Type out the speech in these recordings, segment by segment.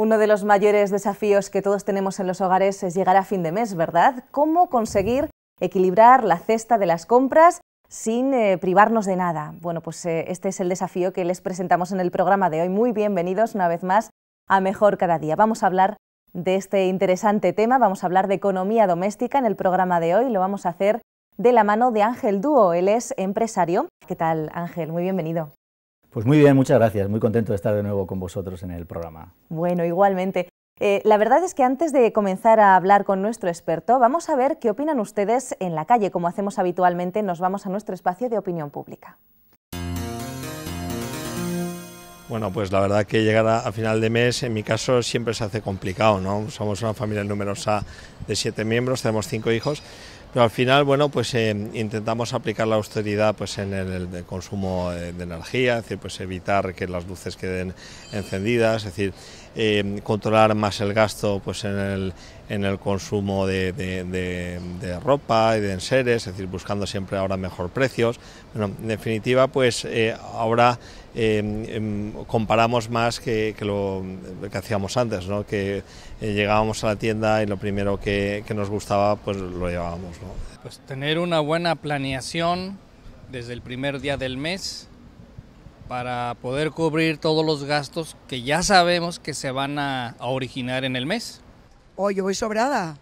Uno de los mayores desafíos que todos tenemos en los hogares es llegar a fin de mes, ¿verdad? ¿Cómo conseguir equilibrar la cesta de las compras sin privarnos de nada? Bueno, pues este es el desafío que les presentamos en el programa de hoy. Muy bienvenidos una vez más a Mejor Cada Día. Vamos a hablar de este interesante tema, vamos a hablar de economía doméstica en el programa de hoy. Lo vamos a hacer de la mano de Ángel Dúo, él es empresario. ¿Qué tal, Ángel? Muy bienvenido. Pues muy bien, muchas gracias. Muy contento de estar de nuevo con vosotros en el programa. Bueno, igualmente. La verdad es que antes de comenzar a hablar con nuestro experto, vamos a ver qué opinan ustedes en la calle. Como hacemos habitualmente, nos vamos a nuestro espacio de opinión pública. Bueno, pues la verdad que llegar a final de mes, en mi caso, siempre se hace complicado, ¿no? Somos una familia numerosa de 7 miembros, tenemos 5 hijos, pero al final, bueno, pues intentamos aplicar la austeridad pues en el consumo de energía, es decir, pues evitar que las luces queden encendidas, es decir, controlar más el gasto pues en el consumo de ropa y de enseres, es decir, buscando siempre ahora mejor precios. Bueno, en definitiva, pues ahora comparamos más que lo que hacíamos antes, ¿no? Que llegábamos a la tienda y lo primero que nos gustaba pues lo llevábamos, ¿no? Pues tener una buena planeación desde el primer día del mes para poder cubrir todos los gastos que ya sabemos que se van a originar en el mes. Yo voy sobrada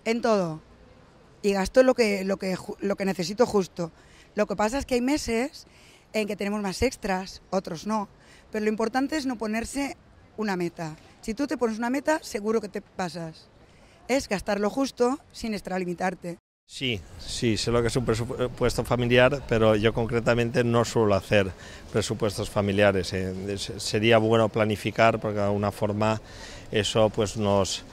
en todo y gasto lo que necesito justo. Lo que pasa es que hay meses en que tenemos más extras, otros no, pero lo importante es no ponerse una meta. Si tú te pones una meta, seguro que te pasas. Es gastar lo justo sin extralimitarte. Sí, sé lo que es un presupuesto familiar, pero yo concretamente no suelo hacer presupuestos familiares. Sería bueno planificar, porque de alguna forma eso pues nos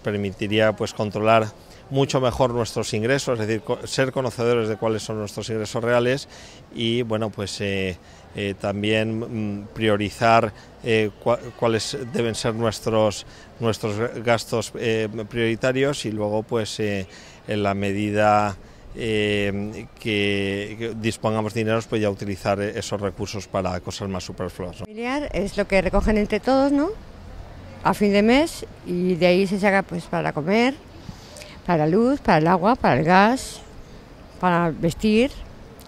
permitiría pues controlar mucho mejor nuestros ingresos, es decir, ser conocedores de cuáles son nuestros ingresos reales y bueno, pues también priorizar cuáles deben ser nuestros gastos prioritarios y luego pues en la medida que dispongamos de dinero, pues ya utilizar esos recursos para cosas más superfluas, ¿no? Familiar es lo que recogen entre todos, ¿no? A fin de mes, y de ahí se saca pues para comer, para la luz, para el agua, para el gas, para vestir,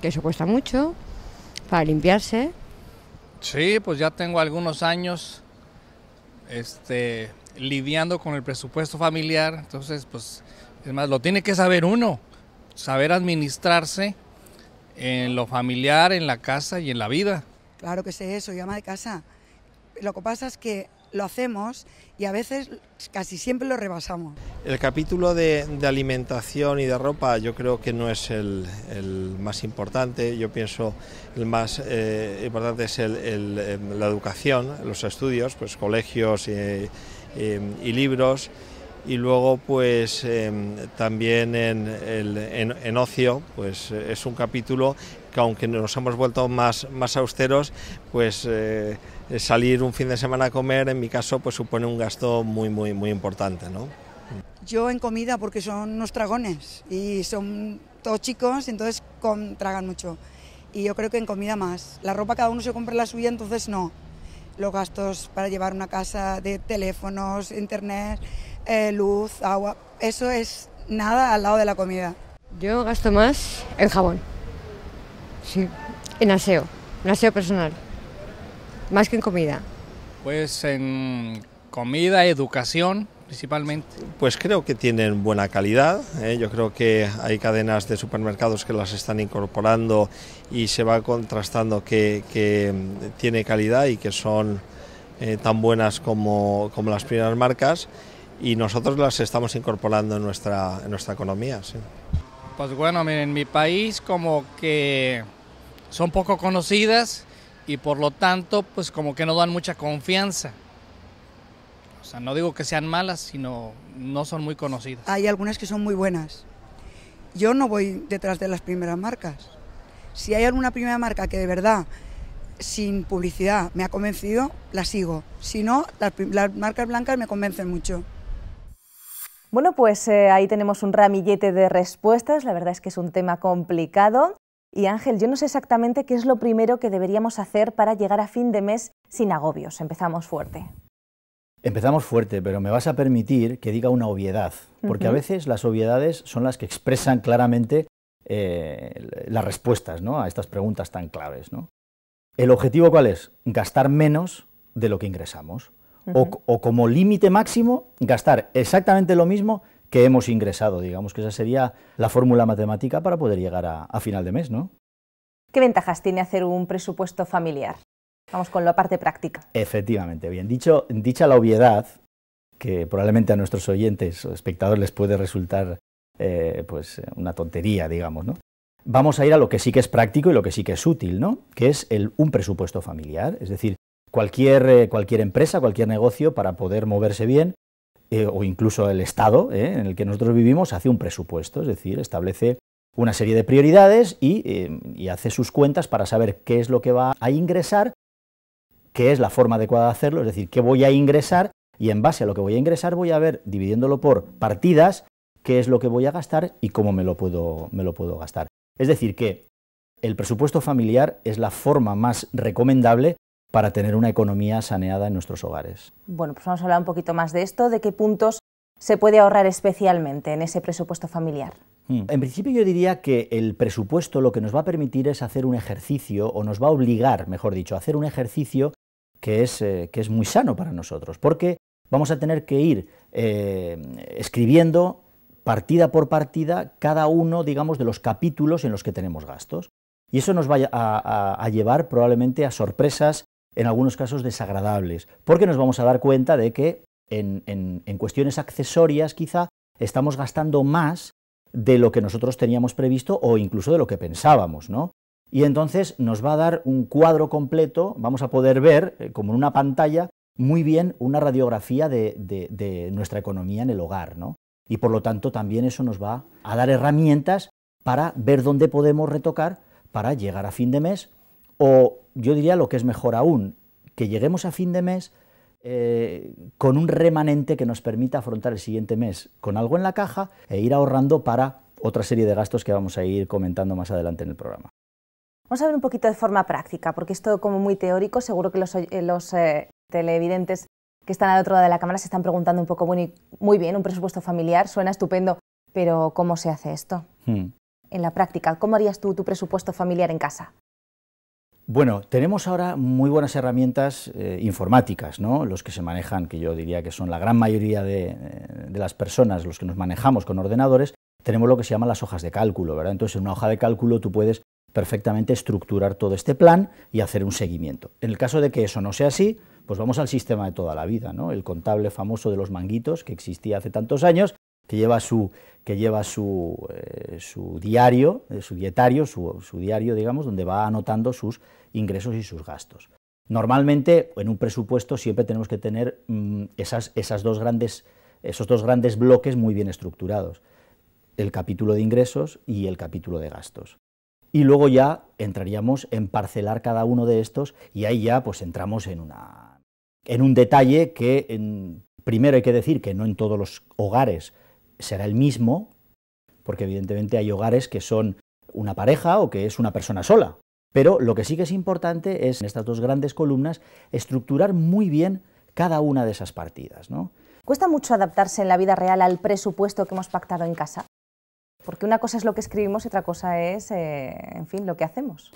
que eso cuesta mucho, para limpiarse. Sí, pues ya tengo algunos años lidiando con el presupuesto familiar, entonces pues es más, lo tiene que saber uno, saber administrarse en lo familiar, en la casa y en la vida. Claro que sé eso, yo ama de casa. Lo que pasa es que lo hacemos y a veces casi siempre lo rebasamos. El capítulo de alimentación y de ropa yo creo que no es el más importante. Yo pienso el más importante es la educación, los estudios, pues colegios y libros. Y luego pues también en ocio pues es un capítulo que aunque nos hemos vuelto más austeros, pues salir un fin de semana a comer en mi caso pues supone un gasto muy importante, ¿no? Yo en comida, porque son unos tragones y son todos chicos, entonces tragan mucho. Y yo creo que en comida más. La ropa cada uno se compra la suya, entonces no. Los gastos para llevar una casa de teléfonos, internet, luz, agua, eso es nada al lado de la comida. Yo gasto más en jabón, sí, en aseo personal, más que en comida. Pues en comida, educación principalmente. Pues creo que tienen buena calidad, yo creo que hay cadenas de supermercados que las están incorporando y se va contrastando que tiene calidad y que son tan buenas como las primeras marcas. Y nosotros las estamos incorporando en nuestra economía, sí. Pues bueno, en mi país como que son poco conocidas y por lo tanto pues como que no dan mucha confianza. O sea, no digo que sean malas, sino no son muy conocidas. Hay algunas que son muy buenas. Yo no voy detrás de las primeras marcas. Si hay alguna primera marca que de verdad, sin publicidad, me ha convencido, la sigo. Si no, las marcas blancas me convencen mucho. Bueno, pues ahí tenemos un ramillete de respuestas. La verdad es que es un tema complicado. Y Ángel, yo no sé exactamente qué es lo primero que deberíamos hacer para llegar a fin de mes sin agobios. Empezamos fuerte. Empezamos fuerte, pero me vas a permitir que diga una obviedad, porque a veces las obviedades son las que expresan claramente las respuestas, ¿no?, a estas preguntas tan claves, ¿no? ¿El objetivo cuál es? Gastar menos de lo que ingresamos, o como límite máximo, gastar exactamente lo mismo que hemos ingresado. Digamos que esa sería la fórmula matemática para poder llegar a final de mes, ¿no? ¿Qué ventajas tiene hacer un presupuesto familiar? Vamos con la parte práctica. Efectivamente, bien. Dicha la obviedad, que probablemente a nuestros oyentes o espectadores les puede resultar pues una tontería, digamos, ¿no? Vamos a ir a lo que sí que es práctico y lo que sí que es útil, ¿no?, que es un presupuesto familiar. Es decir, cualquier empresa, cualquier negocio, para poder moverse bien, o incluso el Estado en el que nosotros vivimos, hace un presupuesto, es decir, establece una serie de prioridades y hace sus cuentas para saber qué es lo que va a ingresar, qué es la forma adecuada de hacerlo, es decir, qué voy a ingresar, y en base a lo que voy a ingresar voy a ver, dividiéndolo por partidas, qué es lo que voy a gastar y cómo me lo puedo gastar. Es decir, que el presupuesto familiar es la forma más recomendable para tener una economía saneada en nuestros hogares. Bueno, pues vamos a hablar un poquito más de esto, de qué puntos se puede ahorrar especialmente en ese presupuesto familiar. En principio yo diría que el presupuesto lo que nos va a permitir es hacer un ejercicio, o nos va a obligar, mejor dicho, a hacer un ejercicio que es muy sano para nosotros, porque vamos a tener que ir escribiendo partida por partida cada uno, digamos, de los capítulos en los que tenemos gastos. Y eso nos va a llevar probablemente a sorpresas, en algunos casos desagradables, porque nos vamos a dar cuenta de que en cuestiones accesorias quizá estamos gastando más de lo que nosotros teníamos previsto o incluso de lo que pensábamos, ¿no? Y entonces nos va a dar un cuadro completo, vamos a poder ver, como en una pantalla, muy bien una radiografía de nuestra economía en el hogar, ¿no? Y por lo tanto también eso nos va a dar herramientas para ver dónde podemos retocar para llegar a fin de mes, o yo diría lo que es mejor aún, que lleguemos a fin de mes con un remanente que nos permita afrontar el siguiente mes con algo en la caja e ir ahorrando para otra serie de gastos que vamos a ir comentando más adelante en el programa. Vamos a ver un poquito de forma práctica, porque esto como muy teórico, seguro que los televidentes que están al otro lado de la cámara se están preguntando un poco, bueno, muy bien, un presupuesto familiar, suena estupendo, pero ¿cómo se hace esto? En la práctica, ¿cómo harías tú tu presupuesto familiar en casa? Bueno, tenemos ahora muy buenas herramientas informáticas, ¿no? Los que se manejan, que yo diría que son la gran mayoría de las personas, los que nos manejamos con ordenadores, tenemos lo que se llaman las hojas de cálculo, ¿verdad? Entonces, en una hoja de cálculo tú puedes perfectamente estructurar todo este plan y hacer un seguimiento. En el caso de que eso no sea así, pues vamos al sistema de toda la vida, ¿no? El contable famoso de los manguitos, que existía hace tantos años, que lleva su diario, su dietario, su diario, digamos, donde va anotando sus ingresos y sus gastos. Normalmente, en un presupuesto siempre tenemos que tener esos dos grandes bloques muy bien estructurados, el capítulo de ingresos y el capítulo de gastos. Y luego ya entraríamos en parcelar cada uno de estos, y ahí ya pues entramos en un detalle que primero hay que decir que no en todos los hogares será el mismo, porque evidentemente hay hogares que son una pareja o que es una persona sola, pero lo que sí que es importante es, en estas dos grandes columnas, estructurar muy bien cada una de esas partidas, ¿no? ¿Cuesta mucho adaptarse en la vida real al presupuesto que hemos pactado en casa? Porque una cosa es lo que escribimos y otra cosa es, en fin, lo que hacemos.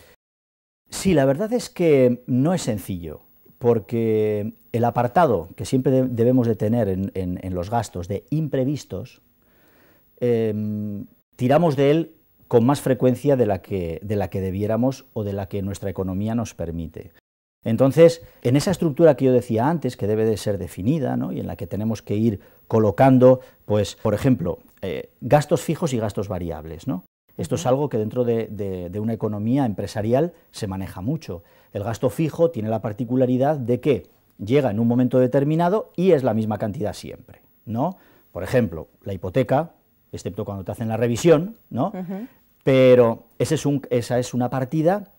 Sí, la verdad es que no es sencillo, porque el apartado que siempre debemos de tener en los gastos de imprevistos, tiramos de él con más frecuencia de la que debiéramos o de la que nuestra economía nos permite. Entonces, en esa estructura que yo decía antes, que debe de ser definida, ¿no?, y en la que tenemos que ir colocando, pues, por ejemplo, gastos fijos y gastos variables, ¿no? Esto es algo que dentro de una economía empresarial se maneja mucho. El gasto fijo tiene la particularidad de que llega en un momento determinado y es la misma cantidad siempre, ¿no? Por ejemplo, la hipoteca, excepto cuando te hacen la revisión, ¿no? Pero esa es una partida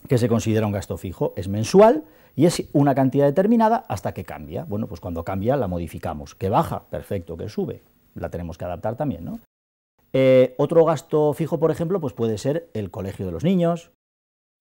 que se considera un gasto fijo, es mensual y es una cantidad determinada hasta que cambia. Bueno, pues cuando cambia la modificamos. ¿Que baja? Perfecto. ¿Que sube? La tenemos que adaptar también, ¿no? Otro gasto fijo, por ejemplo, pues puede ser el colegio de los niños,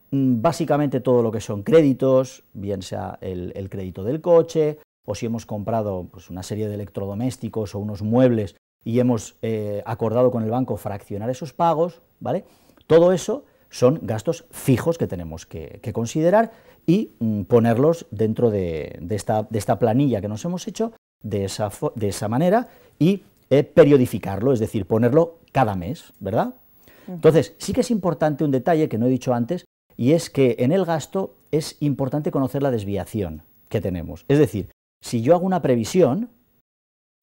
básicamente todo lo que son créditos, bien sea el crédito del coche, o si hemos comprado pues, una serie de electrodomésticos o unos muebles y hemos acordado con el banco fraccionar esos pagos, ¿vale? Todo eso son gastos fijos que tenemos que considerar y ponerlos dentro de esta planilla que nos hemos hecho de esa manera y periodificarlo, es decir, ponerlo cada mes, ¿verdad? Entonces, sí que es importante un detalle que no he dicho antes, y es que en el gasto es importante conocer la desviación que tenemos. Es decir, si yo hago una previsión,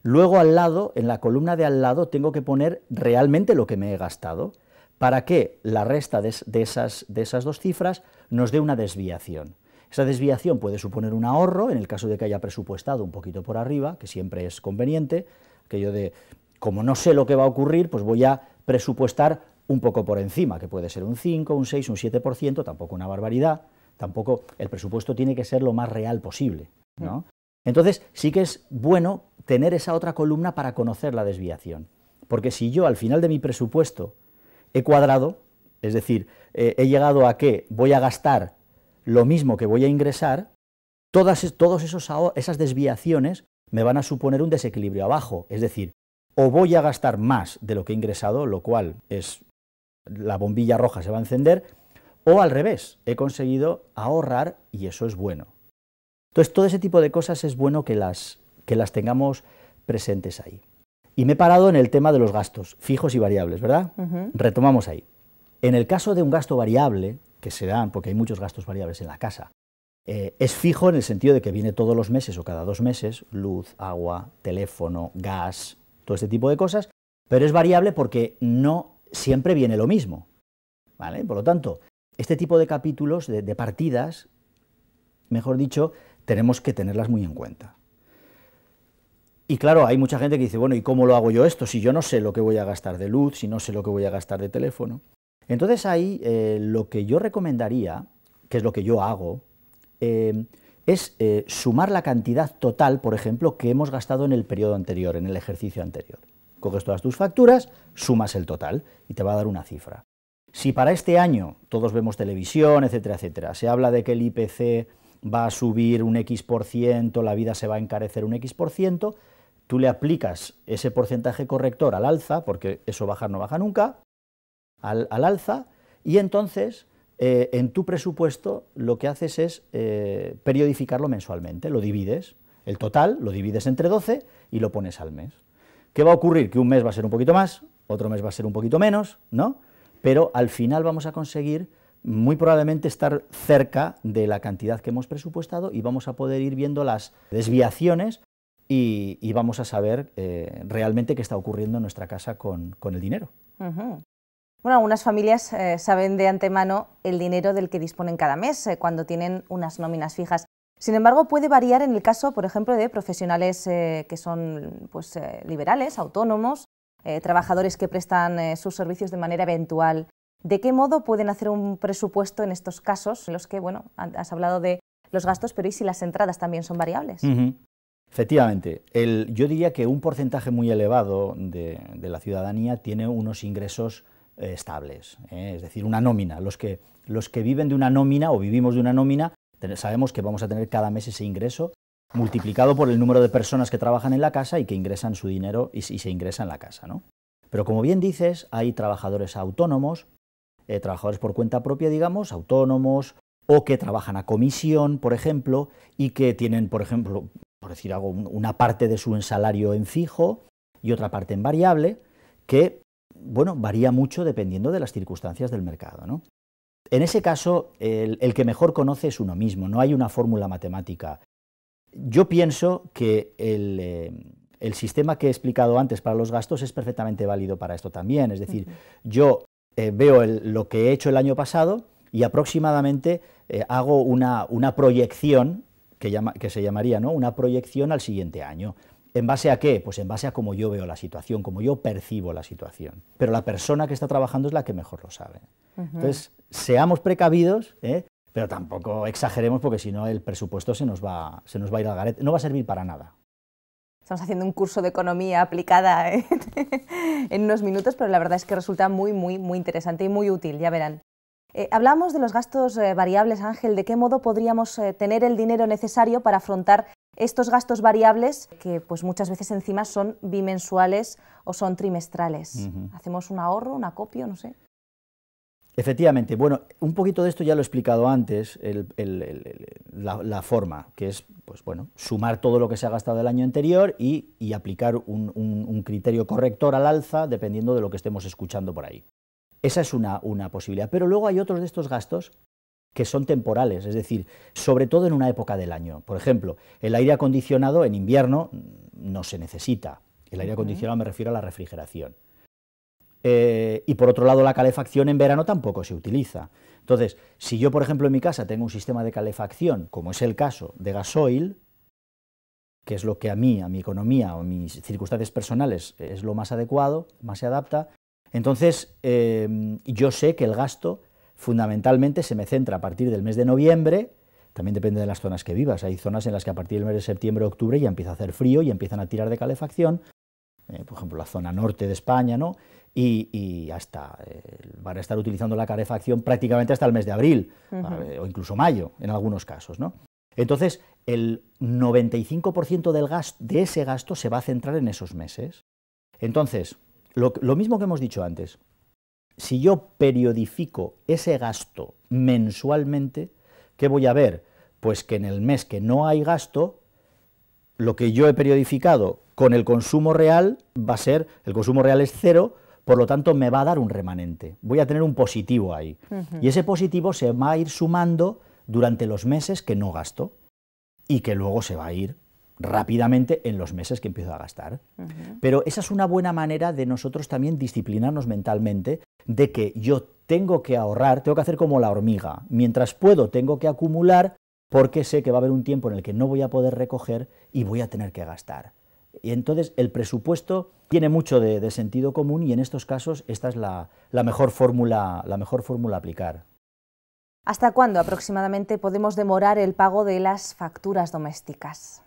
luego al lado, en la columna de al lado, tengo que poner realmente lo que me he gastado, para que la resta de esas dos cifras nos dé una desviación. Esa desviación puede suponer un ahorro, en el caso de que haya presupuestado un poquito por arriba, que siempre es conveniente, aquello de, como no sé lo que va a ocurrir, pues voy a presupuestar un poco por encima, que puede ser un 5, un 6, un 7%, tampoco una barbaridad, tampoco el presupuesto tiene que ser lo más real posible, ¿no? Entonces, sí que es bueno tener esa otra columna para conocer la desviación, porque si yo al final de mi presupuesto he cuadrado, es decir, he llegado a que voy a gastar lo mismo que voy a ingresar, todas esas desviaciones me van a suponer un desequilibrio abajo, es decir, o voy a gastar más de lo que he ingresado, lo cual es la bombilla roja se va a encender, o al revés, he conseguido ahorrar y eso es bueno. Entonces, todo ese tipo de cosas es bueno que las tengamos presentes ahí. Y me he parado en el tema de los gastos fijos y variables, ¿verdad? Retomamos ahí. En el caso de un gasto variable, que se dan, porque hay muchos gastos variables en la casa, es fijo en el sentido de que viene todos los meses o cada 2 meses, luz, agua, teléfono, gas, todo este tipo de cosas, pero es variable porque no siempre viene lo mismo, ¿vale? Por lo tanto, este tipo de capítulos, de partidas, mejor dicho, tenemos que tenerlas muy en cuenta. Y claro, hay mucha gente que dice, bueno, ¿y cómo lo hago yo esto? Si yo no sé lo que voy a gastar de luz, si no sé lo que voy a gastar de teléfono. Entonces ahí lo que yo recomendaría, que es lo que yo hago, es sumar la cantidad total, por ejemplo, que hemos gastado en el periodo anterior, en el ejercicio anterior. Coges todas tus facturas, sumas el total y te va a dar una cifra. Si para este año, todos vemos televisión, etcétera, etcétera, se habla de que el IPC va a subir un X%, la vida se va a encarecer un X%, tú le aplicas ese porcentaje corrector al alza, porque eso bajar no baja nunca, al alza, y entonces en tu presupuesto lo que haces es periodificarlo mensualmente, lo divides, el total lo divides entre 12 y lo pones al mes. ¿Qué va a ocurrir? Que un mes va a ser un poquito más, otro mes va a ser un poquito menos, ¿no? Pero al final vamos a conseguir muy probablemente estar cerca de la cantidad que hemos presupuestado y vamos a poder ir viendo las desviaciones y vamos a saber realmente qué está ocurriendo en nuestra casa con el dinero. Bueno, algunas familias saben de antemano el dinero del que disponen cada mes cuando tienen unas nóminas fijas. Sin embargo, puede variar en el caso, por ejemplo, de profesionales que son pues, liberales, autónomos, trabajadores que prestan sus servicios de manera eventual. ¿De qué modo pueden hacer un presupuesto en estos casos en los que, bueno, has hablado de los gastos, pero ¿y si las entradas también son variables? Efectivamente, yo diría que un porcentaje muy elevado de la ciudadanía tiene unos ingresos estables, es decir, una nómina. Los que viven de una nómina o vivimos de una nómina, sabemos que vamos a tener cada mes ese ingreso multiplicado por el número de personas que trabajan en la casa y que ingresan su dinero y se ingresa en la casa, ¿no? Pero como bien dices, hay trabajadores autónomos, trabajadores por cuenta propia, digamos, autónomos, o que trabajan a comisión, por ejemplo, y que tienen, por ejemplo, por decir algo, una parte de su salario en fijo y otra parte en variable, que, bueno, varía mucho dependiendo de las circunstancias del mercado, ¿no? En ese caso, el que mejor conoce es uno mismo, no hay una fórmula matemática. Yo pienso que el sistema que he explicado antes para los gastos es perfectamente válido para esto también, es decir, yo veo lo que he hecho el año pasado y aproximadamente hago una proyección, que se llamaría, ¿no?, una proyección al siguiente año. ¿En base a qué? Pues en base a cómo yo veo la situación, cómo yo percibo la situación. Pero la persona que está trabajando es la que mejor lo sabe. Entonces, seamos precavidos, pero tampoco exageremos porque si no el presupuesto se nos va a ir al garete, no va a servir para nada. Estamos haciendo un curso de economía aplicada en unos minutos, pero la verdad es que resulta muy interesante y muy útil, ya verán. Hablamos de los gastos variables, Ángel. ¿De qué modo podríamos tener el dinero necesario para afrontar estos gastos variables que pues muchas veces encima son bimensuales o son trimestrales. ¿Hacemos un ahorro, un acopio, no sé? Efectivamente, bueno, un poquito de esto ya lo he explicado antes, la forma, que es, pues bueno, sumar todo lo que se ha gastado el año anterior y aplicar un criterio corrector al alza dependiendo de lo que estemos escuchando por ahí. Esa es una posibilidad, pero luego hay otros de estos gastos que son temporales, es decir, sobre todo en una época del año. Por ejemplo, el aire acondicionado en invierno no se necesita, el aire acondicionado me refiero a la refrigeración. Y por otro lado la calefacción en verano tampoco se utiliza. Entonces, si yo por ejemplo en mi casa tengo un sistema de calefacción, como es el caso de gasoil, que es lo que a mí, a mi economía o a mis circunstancias personales es lo más adecuado, más se adapta, entonces yo sé que el gasto fundamentalmente se me centra a partir del mes de noviembre, también depende de las zonas que vivas, hay zonas en las que a partir del mes de septiembre o octubre ya empieza a hacer frío y empiezan a tirar de calefacción, por ejemplo la zona norte de España, ¿no? Y hasta van a estar utilizando la calefacción prácticamente hasta el mes de abril, o incluso mayo en algunos casos, ¿no? Entonces el 95% de ese gasto se va a centrar en esos meses. Entonces, lo mismo que hemos dicho antes, si yo periodifico ese gasto mensualmente, ¿qué voy a ver? Pues que en el mes que no hay gasto, lo que yo he periodificado con el consumo real va a ser, el consumo real es cero, por lo tanto me va a dar un remanente, voy a tener un positivo ahí. Y ese positivo se va a ir sumando durante los meses que no gasto y que luego se va a ir rápidamente en los meses que empiezo a gastar. Pero esa es una buena manera de nosotros también disciplinarnos mentalmente, de que yo tengo que ahorrar, tengo que hacer como la hormiga, mientras puedo tengo que acumular, porque sé que va a haber un tiempo en el que no voy a poder recoger y voy a tener que gastar. Y entonces el presupuesto tiene mucho de sentido común y en estos casos esta es la mejor fórmula a aplicar. ¿Hasta cuándo aproximadamente podemos demorar el pago de las facturas domésticas?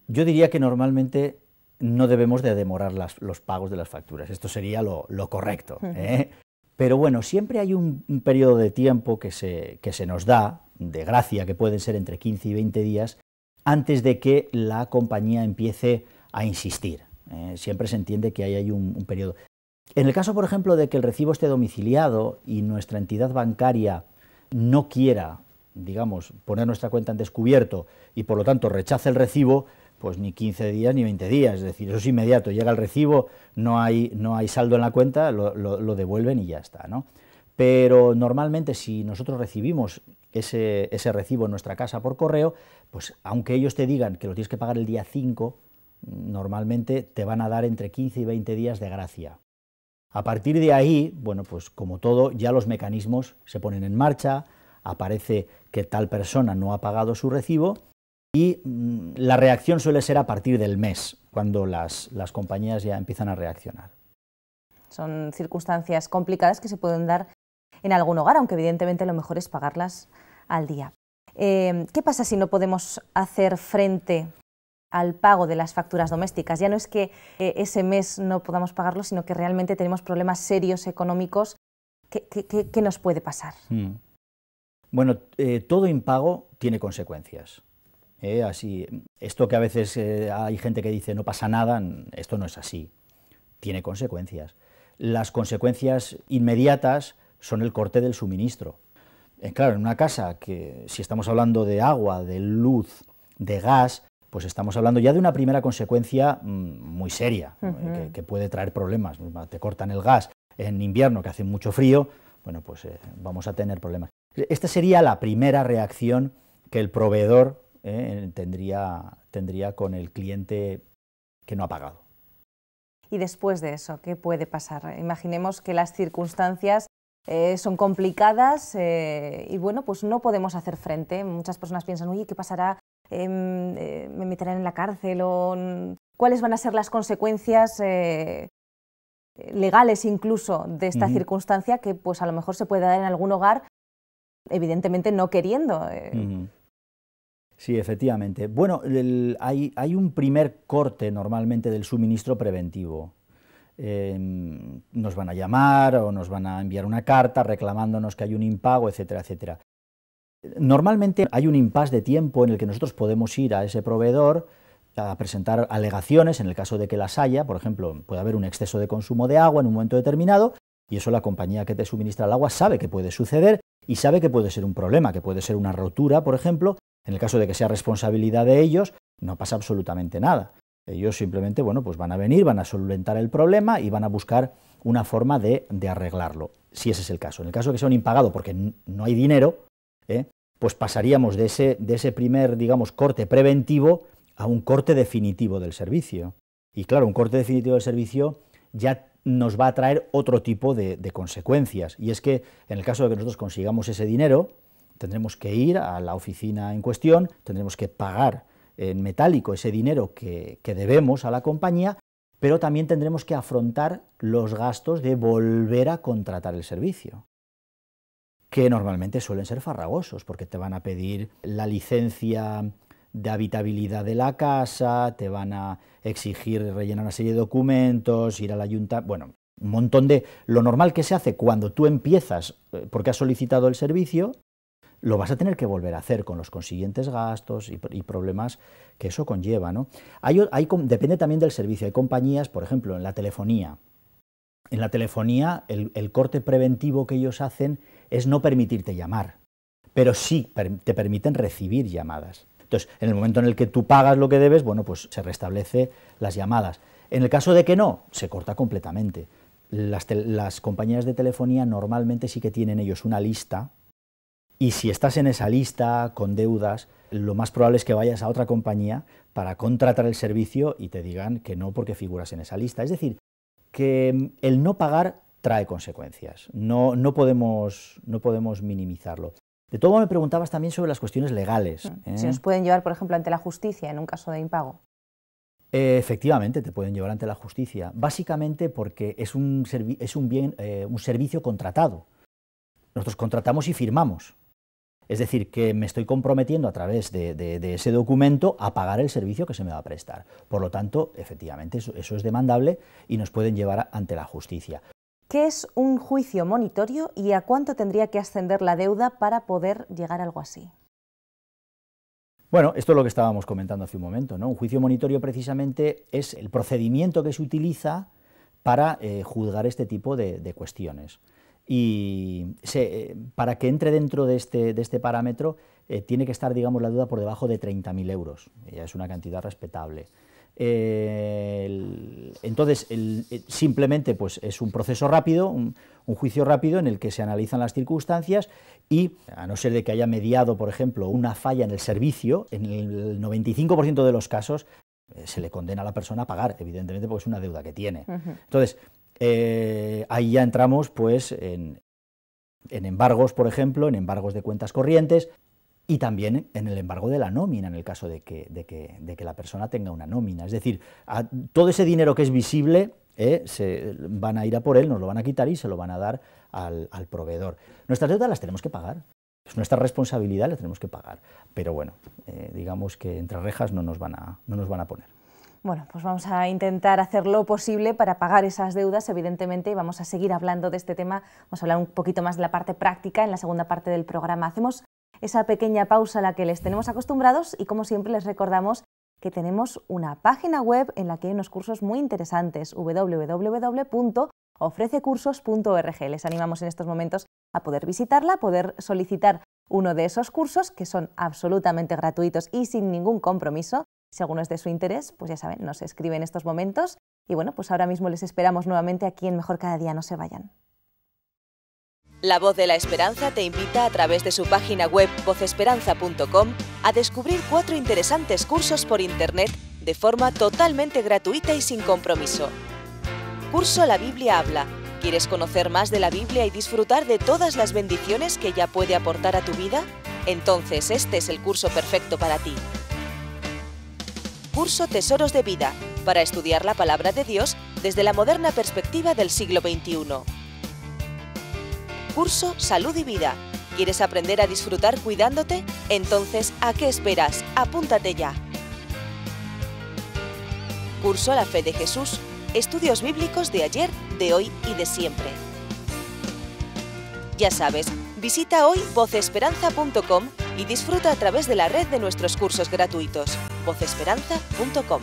Yo diría que normalmente no debemos de demorar los pagos de las facturas, esto sería lo correcto, ¿eh? Pero bueno, siempre hay un periodo de tiempo que se nos da, de gracia, que pueden ser entre 15 y 20 días, antes de que la compañía empiece a insistir. Siempre se entiende que hay un periodo. En el caso, por ejemplo, de que el recibo esté domiciliado y nuestra entidad bancaria no quiera, digamos, poner nuestra cuenta en descubierto y por lo tanto rechace el recibo, pues ni 15 días ni 20 días, es decir, eso es inmediato, llega el recibo, no hay saldo en la cuenta, lo devuelven y ya está, ¿no? Pero normalmente si nosotros recibimos ese recibo en nuestra casa por correo, pues aunque ellos te digan que lo tienes que pagar el día 5, normalmente te van a dar entre 15 y 20 días de gracia. A partir de ahí, bueno, pues como todo, ya los mecanismos se ponen en marcha, aparece que tal persona no ha pagado su recibo y la reacción suele ser a partir del mes, cuando las compañías ya empiezan a reaccionar. Son circunstancias complicadas que se pueden dar en algún hogar, aunque evidentemente lo mejor es pagarlas al día. ¿Qué pasa si no podemos hacer frente al pago de las facturas domésticas? Ya no es que ese mes no podamos pagarlo, sino que realmente tenemos problemas serios económicos. ¿Qué nos puede pasar? Bueno, todo impago tiene consecuencias. Así, esto que a veces hay gente que dice no pasa nada, esto no es así, tiene consecuencias. Las consecuencias inmediatas son el corte del suministro. Claro, en una casa que si estamos hablando de agua, de luz, de gas, pues estamos hablando ya de una primera consecuencia muy seria, que puede traer problemas. Te cortan el gas en invierno que hace mucho frío, bueno, pues vamos a tener problemas. Esta sería la primera reacción que el proveedor tendría con el cliente que no ha pagado. Y después de eso, ¿qué puede pasar? Imaginemos que las circunstancias son complicadas y bueno, pues no podemos hacer frente. Muchas personas piensan, oye, ¿qué pasará? ¿Me meterán en la cárcel? ¿O cuáles van a ser las consecuencias legales incluso de esta circunstancia que pues a lo mejor se puede dar en algún hogar, evidentemente no queriendo? Sí, efectivamente. Bueno, hay un primer corte normalmente del suministro preventivo. Nos van a llamar o nos van a enviar una carta reclamándonos que hay un impago, etcétera, etcétera. Normalmente hay un impasse de tiempo en el que nosotros podemos ir a ese proveedor a presentar alegaciones en el caso de que las haya. Por ejemplo, puede haber un exceso de consumo de agua en un momento determinado y eso la compañía que te suministra el agua sabe que puede suceder y sabe que puede ser un problema, que puede ser una rotura, por ejemplo. En el caso de que sea responsabilidad de ellos, no pasa absolutamente nada. Ellos simplemente, bueno, pues van a venir, van a solventar el problema y van a buscar una forma de arreglarlo, si ese es el caso. En el caso de que sea un impagado porque no hay dinero, pues pasaríamos de ese primer, digamos, corte preventivo a un corte definitivo del servicio. Y claro, un corte definitivo del servicio ya nos va a traer otro tipo de consecuencias. Y es que en el caso de que nosotros consigamos ese dinero, tendremos que ir a la oficina en cuestión, tendremos que pagar en metálico ese dinero que debemos a la compañía, pero también tendremos que afrontar los gastos de volver a contratar el servicio, que normalmente suelen ser farragosos, porque te van a pedir la licencia de habitabilidad de la casa, te van a exigir rellenar una serie de documentos, ir a la ayuntamiento, bueno, un montón de lo normal que se hace cuando tú empiezas porque has solicitado el servicio, lo vas a tener que volver a hacer con los consiguientes gastos y problemas que eso conlleva, ¿no? Depende también del servicio. Hay compañías, por ejemplo, en la telefonía. En la telefonía el corte preventivo que ellos hacen es no permitirte llamar, pero sí te permiten recibir llamadas. Entonces, en el momento en el que tú pagas lo que debes, bueno, pues se restablece las llamadas. En el caso de que no, se corta completamente. Las compañías de telefonía normalmente sí que tienen ellos una lista, y si estás en esa lista con deudas, lo más probable es que vayas a otra compañía para contratar el servicio y te digan que no porque figuras en esa lista. Es decir, que el no pagar trae consecuencias, no podemos minimizarlo. De todo modo, me preguntabas también sobre las cuestiones legales. Si nos pueden llevar, por ejemplo, ante la justicia en un caso de impago. Efectivamente, te pueden llevar ante la justicia, básicamente porque es un servicio contratado. Nosotros contratamos y firmamos. Es decir, que me estoy comprometiendo a través de ese documento a pagar el servicio que se me va a prestar. Por lo tanto, efectivamente, eso es demandable y nos pueden llevar ante la justicia. ¿Qué es un juicio monitorio y a cuánto tendría que ascender la deuda para poder llegar a algo así? Bueno, esto es lo que estábamos comentando hace un momento, ¿no? Un juicio monitorio precisamente es el procedimiento que se utiliza para juzgar este tipo de cuestiones. Y para que entre dentro de este parámetro tiene que estar, digamos, la deuda por debajo de 30.000 euros, ya es una cantidad respetable. Entonces, simplemente pues, es un proceso rápido, un juicio rápido en el que se analizan las circunstancias y, a no ser de que haya mediado, por ejemplo, una falla en el servicio, en el 95% de los casos se le condena a la persona a pagar, evidentemente porque es una deuda que tiene. Entonces, ahí ya entramos pues, en embargos, por ejemplo, en embargos de cuentas corrientes y también en el embargo de la nómina, en el caso de que la persona tenga una nómina. Es decir, todo ese dinero que es visible se van a ir a por él, nos lo van a quitar y se lo van a dar al proveedor. Nuestras deudas las tenemos que pagar, es nuestra responsabilidad, las tenemos que pagar, pero bueno, digamos que entre rejas no nos van a poner. Bueno, pues vamos a intentar hacer lo posible para pagar esas deudas, evidentemente, y vamos a seguir hablando de este tema. Vamos a hablar un poquito más de la parte práctica en la segunda parte del programa. Hacemos esa pequeña pausa a la que les tenemos acostumbrados y, como siempre, les recordamos que tenemos una página web en la que hay unos cursos muy interesantes, www.ofrececursos.org. Les animamos en estos momentos a poder visitarla, a poder solicitar uno de esos cursos que son absolutamente gratuitos y sin ningún compromiso. Si alguno es de su interés, pues ya saben, nos escribe en estos momentos. Y bueno, pues ahora mismo les esperamos nuevamente aquí en Mejor Cada Día, no se vayan. La Voz de la Esperanza te invita a través de su página web vozesperanza.com a descubrir 4 interesantes cursos por internet de forma totalmente gratuita y sin compromiso. Curso La Biblia Habla. ¿Quieres conocer más de la Biblia y disfrutar de todas las bendiciones que ella puede aportar a tu vida? Entonces este es el curso perfecto para ti. Curso Tesoros de Vida, para estudiar la Palabra de Dios desde la moderna perspectiva del siglo XXI. Curso Salud y Vida. ¿Quieres aprender a disfrutar cuidándote? Entonces, ¿a qué esperas? Apúntate ya. Curso La Fe de Jesús. Estudios bíblicos de ayer, de hoy y de siempre. Ya sabes, Visita hoy vocesperanza.com y disfruta a través de la red de nuestros cursos gratuitos. vocesperanza.com.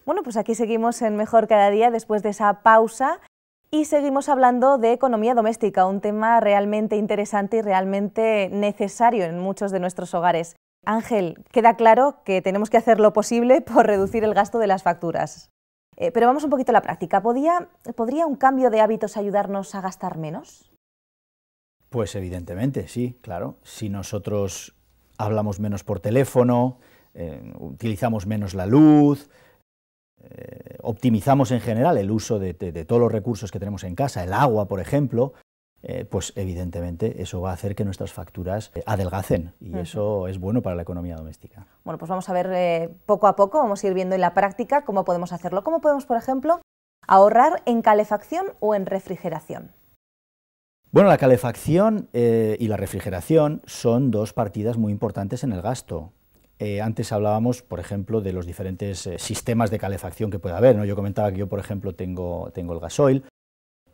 Bueno, pues aquí seguimos en Mejor Cada Día después de esa pausa y seguimos hablando de economía doméstica, un tema realmente interesante y realmente necesario en muchos de nuestros hogares. Ángel, queda claro que tenemos que hacer lo posible por reducir el gasto de las facturas. Pero vamos un poquito a la práctica. ¿Podría un cambio de hábitos ayudarnos a gastar menos? Pues evidentemente, sí, claro. Si nosotros hablamos menos por teléfono, utilizamos menos la luz, optimizamos en general el uso de todos los recursos que tenemos en casa, el agua, por ejemplo, pues evidentemente eso va a hacer que nuestras facturas adelgacen y eso es bueno para la economía doméstica. Bueno, pues vamos a ver poco a poco, vamos a ir viendo en la práctica cómo podemos hacerlo. ¿Cómo podemos, por ejemplo, ahorrar en calefacción o en refrigeración? Bueno, la calefacción y la refrigeración son dos partidas muy importantes en el gasto. Antes hablábamos, por ejemplo, de los diferentes sistemas de calefacción que puede haber, ¿no? Yo comentaba que yo, por ejemplo, tengo el gasoil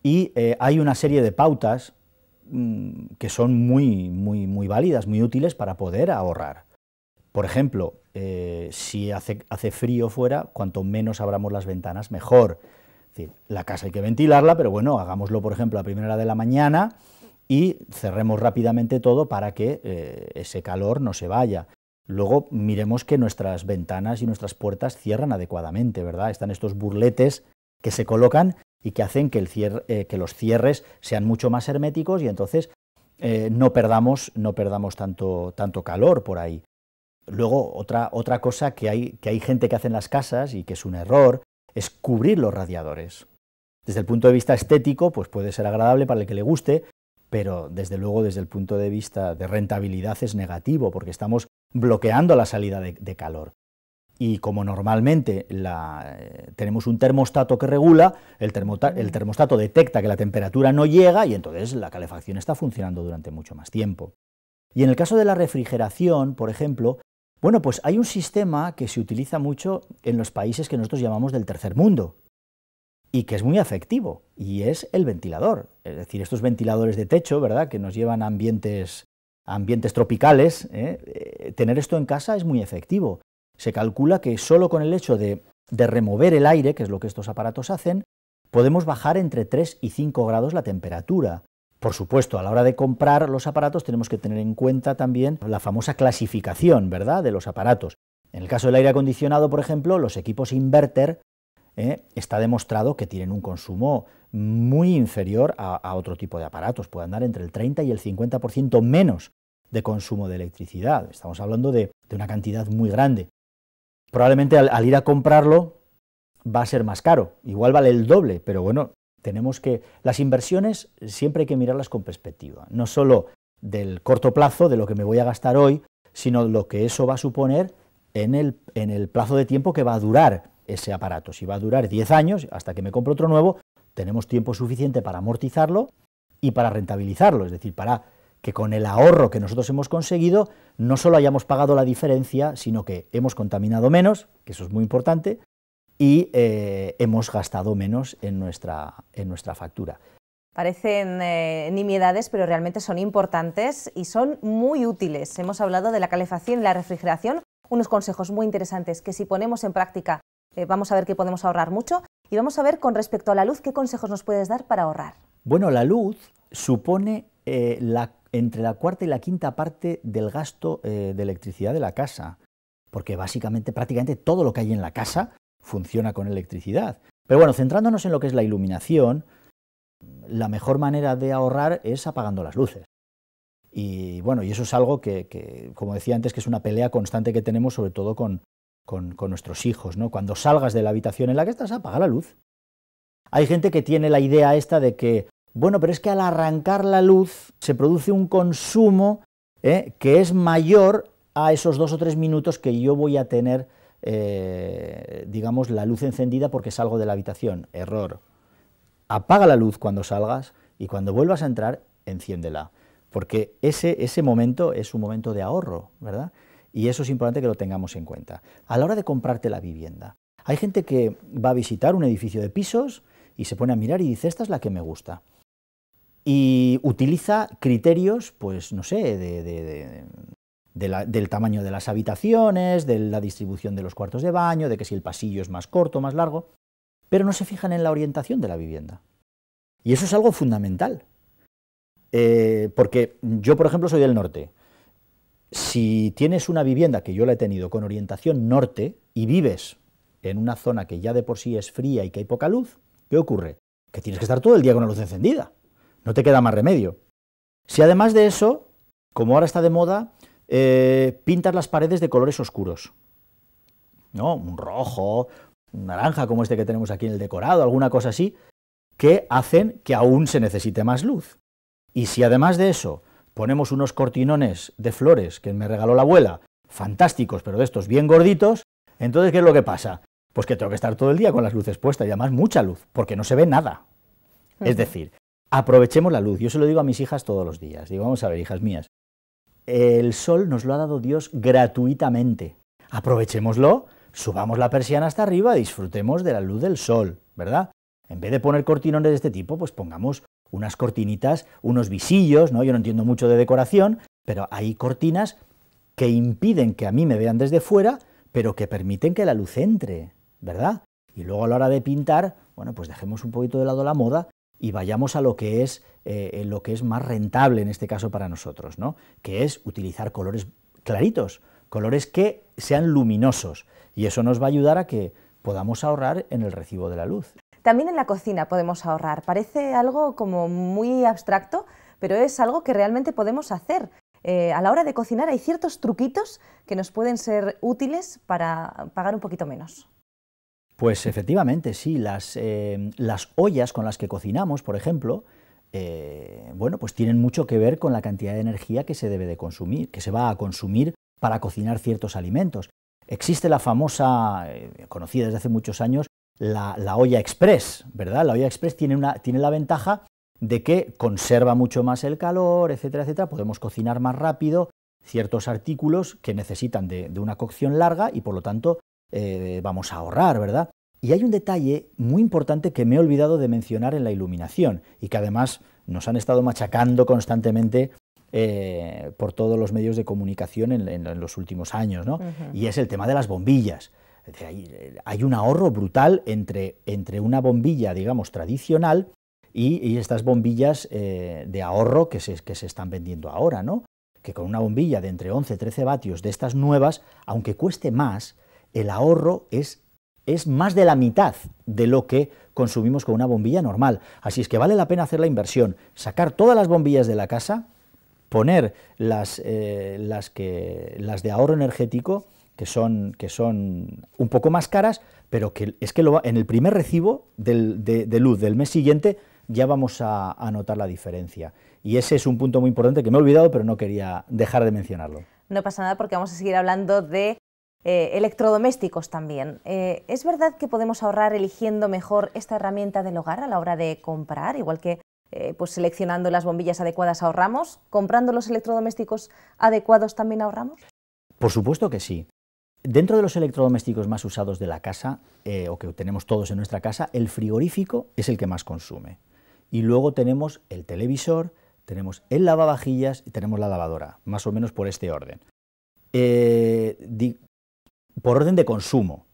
y hay una serie de pautas que son muy válidas, muy útiles para poder ahorrar. Por ejemplo, si hace frío fuera, cuanto menos abramos las ventanas, mejor. Es decir, la casa hay que ventilarla, pero bueno, hagámoslo, por ejemplo, a primera hora de la mañana y cerremos rápidamente todo para que ese calor no se vaya. Luego miremos que nuestras ventanas y nuestras puertas cierran adecuadamente, ¿verdad? Están estos burletes que se colocan y que hacen que los cierres sean mucho más herméticos y entonces no perdamos tanto calor por ahí. Luego, otra cosa que hay gente que hace en las casas y que es un error, es cubrir los radiadores. Desde el punto de vista estético, pues puede ser agradable para el que le guste, pero desde luego desde el punto de vista de rentabilidad es negativo, porque estamos bloqueando la salida de calor. Y como normalmente tenemos un termostato que regula, el termostato detecta que la temperatura no llega y entonces la calefacción está funcionando durante mucho más tiempo. Y en el caso de la refrigeración, por ejemplo, bueno, pues hay un sistema que se utiliza mucho en los países que nosotros llamamos del tercer mundo y que es muy efectivo, y es el ventilador. Es decir, estos ventiladores de techo, ¿verdad?, que nos llevan a ambientes tropicales, tener esto en casa es muy efectivo. Se calcula que solo con el hecho de remover el aire, que es lo que estos aparatos hacen, podemos bajar entre 3 y 5 grados la temperatura. Por supuesto, a la hora de comprar los aparatos tenemos que tener en cuenta también la famosa clasificación, ¿verdad?, de los aparatos. En el caso del aire acondicionado, por ejemplo, los equipos inverter está demostrado que tienen un consumo muy inferior a otro tipo de aparatos. Puede andar entre el 30 y el 50% menos de consumo de electricidad. Estamos hablando de una cantidad muy grande. Probablemente al ir a comprarlo va a ser más caro, igual vale el doble, pero bueno, las inversiones siempre hay que mirarlas con perspectiva, no solo del corto plazo, de lo que me voy a gastar hoy, sino lo que eso va a suponer en el plazo de tiempo que va a durar ese aparato. Si va a durar 10 años, hasta que me compre otro nuevo, tenemos tiempo suficiente para amortizarlo y para rentabilizarlo, es decir, para que con el ahorro que nosotros hemos conseguido, no solo hayamos pagado la diferencia, sino que hemos contaminado menos, que eso es muy importante, y hemos gastado menos en nuestra factura. Parecen nimiedades, pero realmente son importantes y son muy útiles. Hemos hablado de la calefacción y la refrigeración, unos consejos muy interesantes que si ponemos en práctica vamos a ver que podemos ahorrar mucho. Y vamos a ver con respecto a la luz, ¿qué consejos nos puedes dar para ahorrar? Bueno, la luz supone entre la cuarta y la quinta parte del gasto de electricidad de la casa, porque básicamente, prácticamente todo lo que hay en la casa funciona con electricidad. Pero bueno, centrándonos en lo que es la iluminación, la mejor manera de ahorrar es apagando las luces. Y bueno, y eso es algo que, como decía antes, que es una pelea constante que tenemos, sobre todo con nuestros hijos, ¿no? Cuando salgas de la habitación en la que estás, apaga la luz. Hay gente que tiene la idea esta de que, bueno, pero es que al arrancar la luz se produce un consumo que es mayor a esos 2 o 3 minutos que yo voy a tener, digamos, la luz encendida porque salgo de la habitación. Error. Apaga la luz cuando salgas y cuando vuelvas a entrar, enciéndela. Porque ese momento es un momento de ahorro, ¿verdad? Y eso es importante que lo tengamos en cuenta. A la hora de comprarte la vivienda, Hay gente que va a visitar un edificio de pisos y se pone a mirar y dice, esta es la que me gusta. Y utiliza criterios, pues no sé, del tamaño de las habitaciones, de la distribución de los cuartos de baño, de que si el pasillo es más corto o más largo, pero no se fijan en la orientación de la vivienda. Y eso es algo fundamental, porque yo, por ejemplo, soy del norte. Si tienes una vivienda, que yo la he tenido, con orientación norte, y vives en una zona que ya de por sí es fría y que hay poca luz, ¿qué ocurre? Que tienes que estar todo el día con la luz encendida, no te queda más remedio. Si además de eso, como ahora está de moda, pintas las paredes de colores oscuros, ¿no? Un rojo, un naranja como este que tenemos aquí en el decorado, alguna cosa así, que hacen que aún se necesite más luz. Y si además de eso ponemos unos cortinones de flores que me regaló la abuela, fantásticos, pero de estos bien gorditos, entonces ¿qué es lo que pasa? Pues que tengo que estar todo el día con las luces puestas y además mucha luz, porque no se ve nada. Es decir, aprovechemos la luz. Yo se lo digo a mis hijas todos los días. Digo, vamos a ver, hijas mías, el sol nos lo ha dado Dios gratuitamente. Aprovechémoslo, subamos la persiana hasta arriba, disfrutemos de la luz del sol, ¿verdad? En vez de poner cortinones de este tipo, pues pongamos unas cortinitas, unos visillos, ¿no? Yo no entiendo mucho de decoración, pero hay cortinas que impiden que a mí me vean desde fuera, pero que permiten que la luz entre, ¿verdad? Y luego a la hora de pintar, bueno, pues dejemos un poquito de lado la moda y vayamos a lo que es más rentable en este caso para nosotros, ¿no? Que es utilizar colores claritos, colores que sean luminosos, y eso nos va a ayudar a que podamos ahorrar en el recibo de la luz. También en la cocina podemos ahorrar. Parece algo como muy abstracto, pero es algo que realmente podemos hacer. A la hora de cocinar hay ciertos truquitos que nos pueden ser útiles para pagar un poquito menos. Pues efectivamente, sí. Las ollas con las que cocinamos, por ejemplo, bueno, pues tienen mucho que ver con la cantidad de energía que se debe de consumir, que se va a consumir para cocinar ciertos alimentos. Existe la famosa, conocida desde hace muchos años, la olla express, ¿verdad? La olla express tiene la ventaja de que conserva mucho más el calor, etcétera, etcétera. Podemos cocinar más rápido ciertos artículos que necesitan de una cocción larga y por lo tanto vamos a ahorrar, ¿verdad? Y hay un detalle muy importante que me he olvidado de mencionar en la iluminación y que además nos han estado machacando constantemente por todos los medios de comunicación en los últimos años, ¿no? Y es el tema de las bombillas. Hay un ahorro brutal entre una bombilla, digamos, tradicional y estas bombillas de ahorro que se están vendiendo ahora, ¿no? Que con una bombilla de entre 11 y 13 vatios de estas nuevas, aunque cueste más, el ahorro es más de la mitad de lo que consumimos con una bombilla normal. Así es que vale la pena hacer la inversión, sacar todas las bombillas de la casa, poner las de ahorro energético, que son un poco más caras, pero que en el primer recibo de luz del mes siguiente ya vamos a notar la diferencia. Y ese es un punto muy importante que me he olvidado, pero no quería dejar de mencionarlo. No pasa nada porque vamos a seguir hablando de electrodomésticos también. ¿Es verdad que podemos ahorrar eligiendo mejor esta herramienta del hogar a la hora de comprar? Igual que pues seleccionando las bombillas adecuadas ahorramos, ¿comprando los electrodomésticos adecuados también ahorramos? Por supuesto que sí. Dentro de los electrodomésticos más usados de la casa, o que tenemos todos en nuestra casa, el frigorífico es el que más consume. Y luego tenemos el televisor, tenemos el lavavajillas y tenemos la lavadora, más o menos por este orden. Por orden de consumo.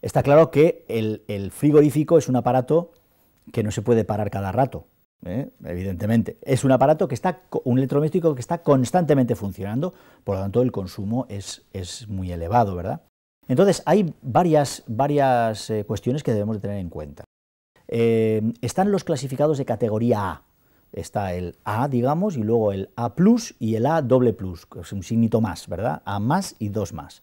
Está claro que el frigorífico es un aparato que no se puede parar cada rato, evidentemente. Es un aparato un electrodoméstico que está constantemente funcionando, por lo tanto el consumo es muy elevado, ¿verdad? Entonces hay varias cuestiones que debemos de tener en cuenta. Están los clasificados de categoría A. Está el A, digamos, y luego el A+, y el A++, que es un signito más, ¿verdad? A+ y 2+.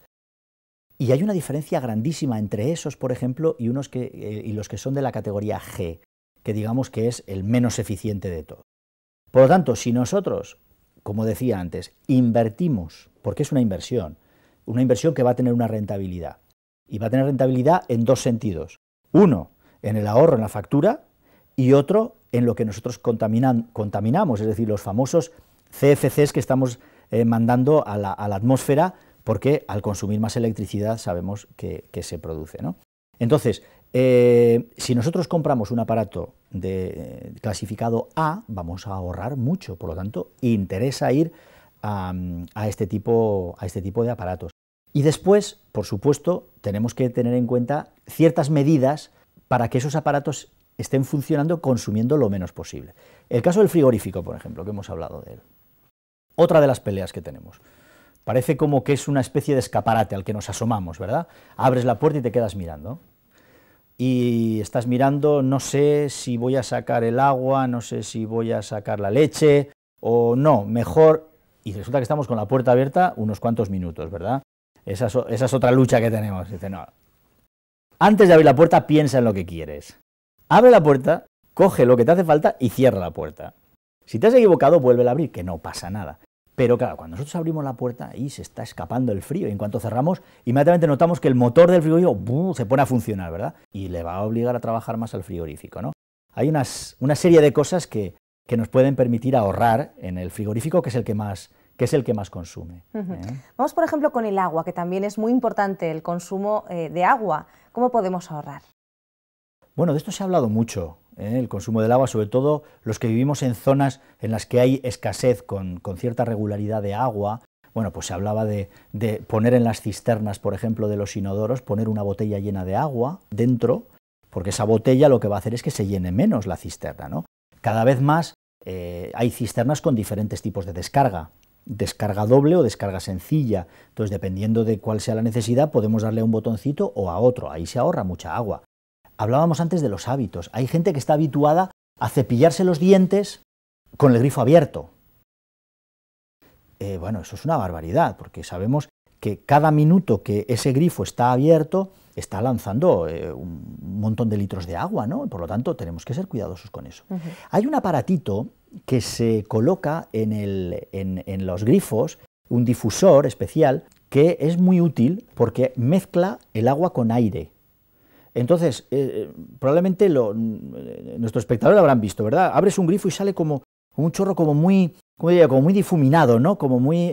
Y hay una diferencia grandísima entre esos, por ejemplo, y los que son de la categoría G, que digamos que es el menos eficiente de todos. Por lo tanto, si nosotros, como decía antes, invertimos, porque es una inversión que va a tener una rentabilidad, y va a tener rentabilidad en dos sentidos. Uno, en el ahorro en la factura, y otro, en lo que nosotros contaminamos, es decir, los famosos CFCs que estamos mandando a la atmósfera porque al consumir más electricidad sabemos que se produce, ¿no? Entonces, si nosotros compramos un aparato clasificado A, vamos a ahorrar mucho, por lo tanto, interesa ir a este tipo de aparatos. Y después, por supuesto, tenemos que tener en cuenta ciertas medidas para que esos aparatos estén funcionando consumiendo lo menos posible. El caso del frigorífico, por ejemplo, que hemos hablado de él. Otra de las peleas que tenemos. Parece como que es una especie de escaparate al que nos asomamos, ¿verdad? Abres la puerta y te quedas mirando. Y estás mirando, no sé si voy a sacar el agua, no sé si voy a sacar la leche, o no, mejor... Y resulta que estamos con la puerta abierta unos cuantos minutos, ¿verdad? Esa es otra lucha que tenemos. Dice, no. Antes de abrir la puerta, piensa en lo que quieres. Abre la puerta, coge lo que te hace falta y cierra la puerta. Si te has equivocado, vuélvela a abrir, que no pasa nada. Pero claro, cuando nosotros abrimos la puerta, ahí se está escapando el frío. Y en cuanto cerramos, inmediatamente notamos que el motor del frigorífico se pone a funcionar, ¿verdad? Y le va a obligar a trabajar más al frigorífico, ¿no? Hay una serie de cosas que nos pueden permitir ahorrar en el frigorífico, que es el que más consume. Vamos, por ejemplo, con el agua, que también es muy importante el consumo de agua. ¿Cómo podemos ahorrar? Bueno, de esto se ha hablado mucho, el consumo del agua, sobre todo los que vivimos en zonas en las que hay escasez con cierta regularidad de agua. Bueno, pues se hablaba de poner en las cisternas, por ejemplo, de los inodoros, poner una botella llena de agua dentro, porque esa botella lo que va a hacer es que se llene menos la cisterna, ¿no? Cada vez más hay cisternas con diferentes tipos de descarga doble o descarga sencilla. Entonces, dependiendo de cuál sea la necesidad, podemos darle a un botoncito o a otro. Ahí se ahorra mucha agua. Hablábamos antes de los hábitos. Hay gente que está habituada a cepillarse los dientes con el grifo abierto. Bueno, eso es una barbaridad, porque sabemos que cada minuto que ese grifo está abierto, está lanzando un montón de litros de agua, ¿no? Por lo tanto, tenemos que ser cuidadosos con eso. Hay un aparatito que se coloca en los grifos, un difusor especial, que es muy útil porque mezcla el agua con aire. Entonces, probablemente nuestros espectadores lo habrán visto, ¿verdad? Abres un grifo y sale como un chorro como muy difuminado, ¿no? Como muy...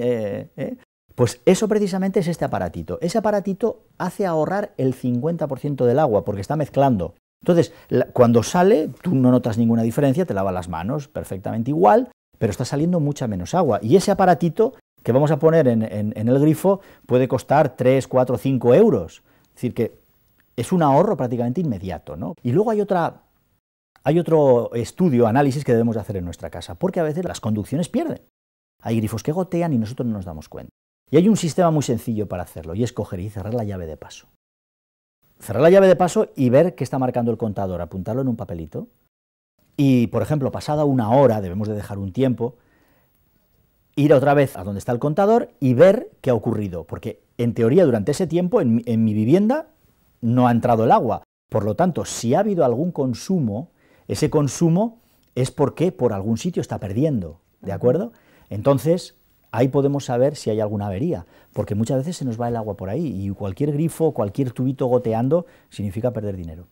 Pues eso precisamente es este aparatito. Ese aparatito hace ahorrar el 50% del agua, porque está mezclando. Entonces, cuando sale, tú no notas ninguna diferencia, te lavas las manos perfectamente igual, pero está saliendo mucha menos agua. Y ese aparatito que vamos a poner en el grifo puede costar 3, 4, 5 euros. Es decir, que es un ahorro prácticamente inmediato, ¿no? Y luego hay otro estudio, análisis que debemos de hacer en nuestra casa, porque a veces las conducciones pierden. Hay grifos que gotean y nosotros no nos damos cuenta. Y hay un sistema muy sencillo para hacerlo, y es coger y cerrar la llave de paso. Cerrar la llave de paso y ver qué está marcando el contador, apuntarlo en un papelito. Y, por ejemplo, pasada una hora, debemos de dejar un tiempo, ir otra vez a donde está el contador y ver qué ha ocurrido. Porque, en teoría, durante ese tiempo, en mi vivienda no ha entrado el agua. Por lo tanto, si ha habido algún consumo, ese consumo es porque por algún sitio está perdiendo, ¿de acuerdo? Entonces, ahí podemos saber si hay alguna avería, porque muchas veces se nos va el agua por ahí y cualquier grifo, cualquier tubito goteando significa perder dinero.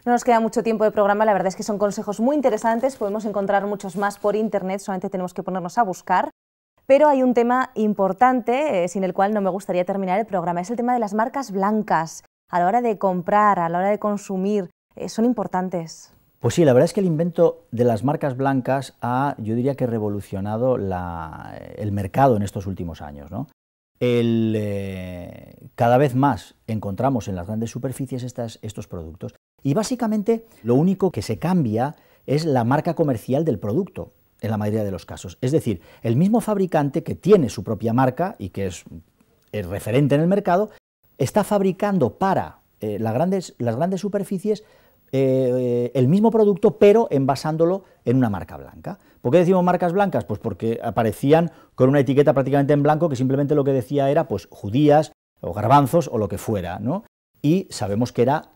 No nos queda mucho tiempo de programa, la verdad es que son consejos muy interesantes, podemos encontrar muchos más por internet, solamente tenemos que ponernos a buscar, pero hay un tema importante sin el cual no me gustaría terminar el programa, es el tema de las marcas blancas. A la hora de comprar, a la hora de consumir, son importantes. Pues sí, la verdad es que el invento de las marcas blancas yo diría que revolucionado el mercado en estos últimos años, ¿no? Cada vez más encontramos en las grandes superficies estos productos y básicamente lo único que se cambia es la marca comercial del producto en la mayoría de los casos. Es decir, el mismo fabricante que tiene su propia marca y que es referente en el mercado, está fabricando para las grandes superficies el mismo producto, pero envasándolo en una marca blanca. ¿Por qué decimos marcas blancas? Pues porque aparecían con una etiqueta prácticamente en blanco que simplemente lo que decía era pues judías o garbanzos o lo que fuera, ¿no? Y sabemos que era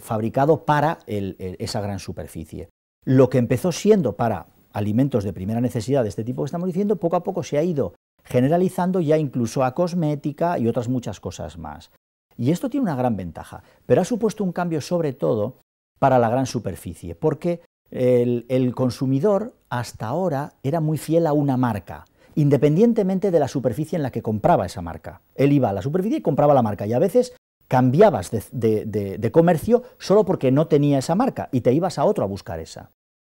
fabricado para esa gran superficie. Lo que empezó siendo para alimentos de primera necesidad de este tipo que estamos diciendo, poco a poco se ha ido generalizando ya incluso a cosmética y otras muchas cosas más. Y esto tiene una gran ventaja, pero ha supuesto un cambio sobre todo para la gran superficie, porque el consumidor hasta ahora era muy fiel a una marca independientemente de la superficie en la que compraba esa marca. Él iba a la superficie y compraba la marca, y a veces cambiabas de comercio solo porque no tenía esa marca y te ibas a otro a buscar esa.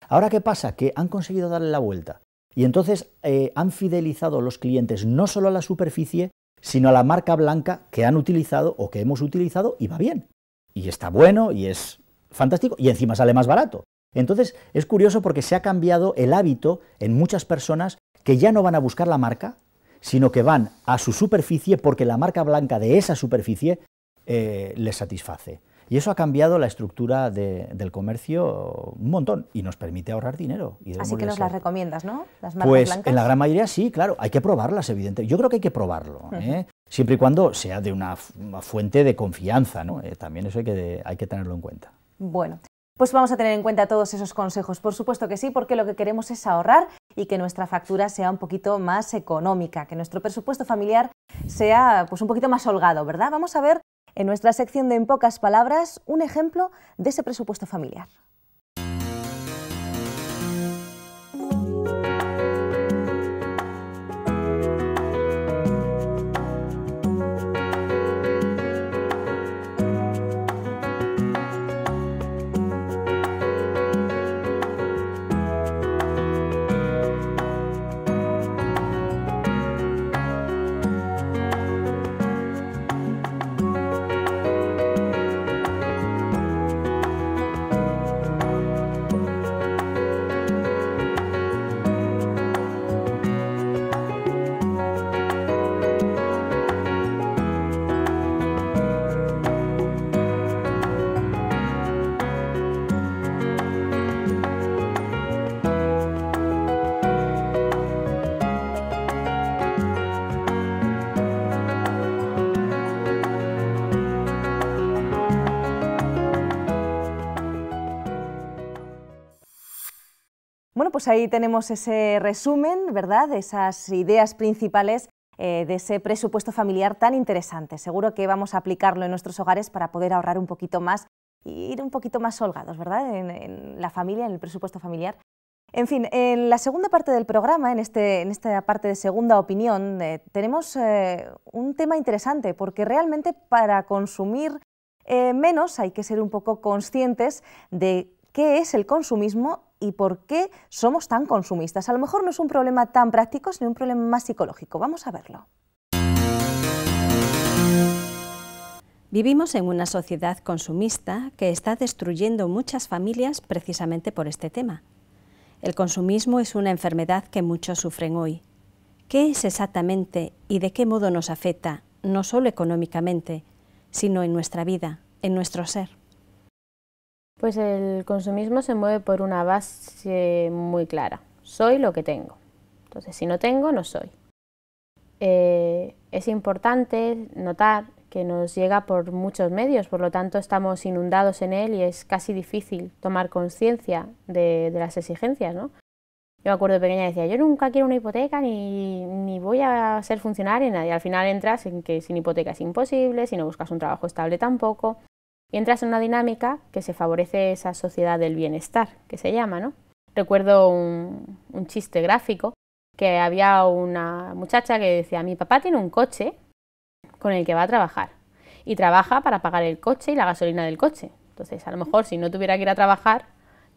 Ahora, ¿qué pasa? Que han conseguido darle la vuelta y entonces han fidelizado a los clientes no solo a la superficie, sino a la marca blanca que han utilizado o que hemos utilizado, y va bien. Y está bueno y es fantástico y encima sale más barato. Entonces es curioso porque se ha cambiado el hábito en muchas personas que ya no van a buscar la marca, sino que van a su superficie porque la marca blanca de esa superficie les satisface. Y eso ha cambiado la estructura del comercio un montón y nos permite ahorrar dinero. Así que nos las recomiendas, ¿no? Las marcas pues blancas. En la gran mayoría sí, claro, hay que probarlas, evidentemente. Yo creo que hay que probarlo, siempre y cuando sea de una fuente de confianza, ¿no? También eso hay que tenerlo en cuenta. Bueno, pues vamos a tener en cuenta todos esos consejos, por supuesto que sí, porque lo que queremos es ahorrar y que nuestra factura sea un poquito más económica, que nuestro presupuesto familiar sea pues un poquito más holgado, ¿verdad? Vamos a ver en nuestra sección de En pocas palabras un ejemplo de ese presupuesto familiar. Bueno, pues ahí tenemos ese resumen, ¿verdad?, de esas ideas principales de ese presupuesto familiar tan interesante. Seguro que vamos a aplicarlo en nuestros hogares para poder ahorrar un poquito más y ir un poquito más holgados, ¿verdad?, en la familia, en el presupuesto familiar. En fin, en la segunda parte del programa, en esta parte de segunda opinión, tenemos un tema interesante, porque realmente para consumir menos hay que ser un poco conscientes de qué es el consumismo y por qué somos tan consumistas. A lo mejor no es un problema tan práctico, sino un problema más psicológico. Vamos a verlo. Vivimos en una sociedad consumista que está destruyendo muchas familias precisamente por este tema. El consumismo es una enfermedad que muchos sufren hoy. ¿Qué es exactamente y de qué modo nos afecta, no solo económicamente, sino en nuestra vida, en nuestro ser? Pues el consumismo se mueve por una base muy clara. Soy lo que tengo. Entonces, si no tengo, no soy. Es importante notar que nos llega por muchos medios, por lo tanto estamos inundados en él y es casi difícil tomar conciencia de las exigencias, ¿no? Yo me acuerdo de pequeña decía, yo nunca quiero una hipoteca ni voy a ser funcionaria, y al final entras en que sin hipoteca es imposible, si no buscas un trabajo estable tampoco. Y entras en una dinámica que se favorece esa sociedad del bienestar, que se llama, ¿no? Recuerdo un chiste gráfico, que había una muchacha que decía, mi papá tiene un coche con el que va a trabajar, y trabaja para pagar el coche y la gasolina del coche. Entonces, a lo mejor, si no tuviera que ir a trabajar,